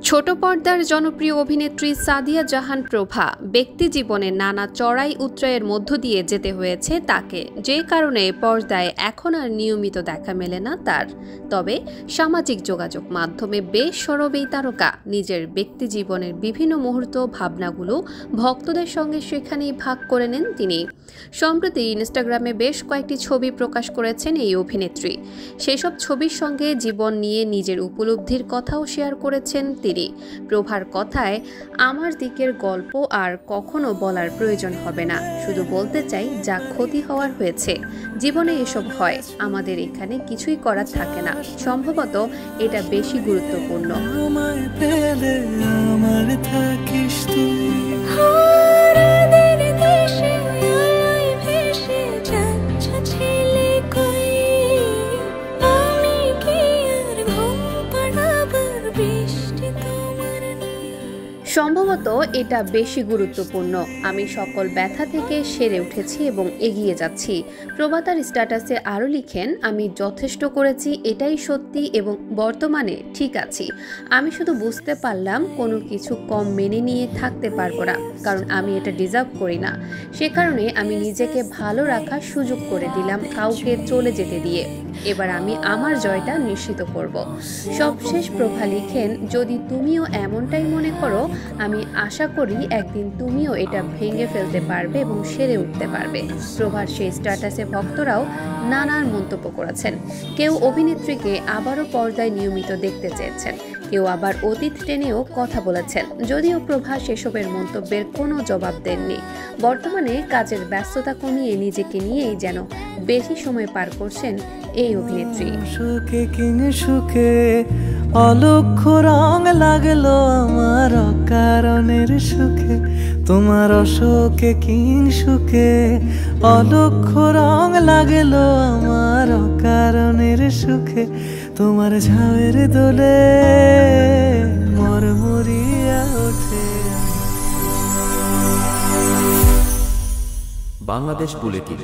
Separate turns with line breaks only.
ছোট পর্দার জনপ্রিয় অভিনেত্রী সাদিয়া জাহান প্রভা ব্যক্তি জীবনে নানা চড়াই উতরাইয়ের মধ্য দিয়ে যেতে হয়েছে তাকে, যে কারণে পর্দায় এখন আর নিয়মিত দেখা মেলে না তার। তবে সামাজিক যোগাযোগ মাধ্যমে বেশ সরব এই তারকা নিজের ব্যক্তি জীবনের বিভিন্ন মুহূর্ত ভাবনাগুলো ভক্তদের সঙ্গে সেখানেই ভাগ করে নেন তিনি। সম্প্রতি ইনস্টাগ্রামে বেশ কয়েকটি ছবি প্রকাশ করেছেন এই অভিনেত্রী। সেসব ছবির সঙ্গে জীবন নিয়ে নিজের উপলব্ধির কথাও শেয়ার করেছেন তিনি। প্রভার কথায়, আমার দিকের গল্প আর কখনো বলার প্রয়োজন হবে না, শুধু বলতে চাই যা ক্ষতি হওয়ার হয়েছে। জীবনে এসব হয়, আমাদের এখানে কিছুই করার থাকে না। সম্ভবত এটা বেশি গুরুত্বপূর্ণ। সম্ভবত এটা বেশি গুরুত্বপূর্ণ। আমি সকল ব্যথা থেকে সেরে উঠেছি এবং এগিয়ে যাচ্ছি। প্রভা তার স্ট্যাটাসে আরও লিখেন, আমি যথেষ্ট করেছি, এটাই সত্যি এবং বর্তমানে ঠিক আছি। আমি শুধু বুঝতে পারলাম কোনো কিছু কম মেনে নিয়ে থাকতে পারবো না, কারণ আমি এটা ডিজার্ভ করি না। সে কারণে আমি নিজেকে ভালো রাখার সুযোগ করে দিলাম কাউকে চলে যেতে দিয়ে। এবার আমি আমার জয়টা নিশ্চিত করব। সবশেষ প্রভা লিখেন, যদি তুমিও এমনটাই মনে করো, আমি আশা করি একদিন তুমিও এটা ভেঙে ফেলতে পারবে এবং সেরে উঠতে পারবে। প্রভার সেই স্ট্যাটাসে ভক্তরাও নানান মন্তব্য করেছেন। কেউ অভিনেত্রীকে আবারও পর্দায় নিয়মিত দেখতে চেয়েছেন, কেউ আবার অতীত টেনেও কথা বলেছেন। যদিও প্রভা সেসবের মন্তব্যের কোনো জবাব দেননি। বর্তমানে কাজের ব্যস্ততা কমিয়ে নিজেকে নিয়েই যেন বেশি সময় পার করছেন এই অভিনেত্রী।
সুখে অলক্ষ্য রং লাগলো আমার অকারণের সুখে, তোমার অশোকে কিং সুখে অলক্ষ্য রং লাগলো আমার অকারণের সুখে, তোমার ঝাউয়ের দোলে মরমরিয়া ওঠে।
বাংলাদেশ বুলেটিন।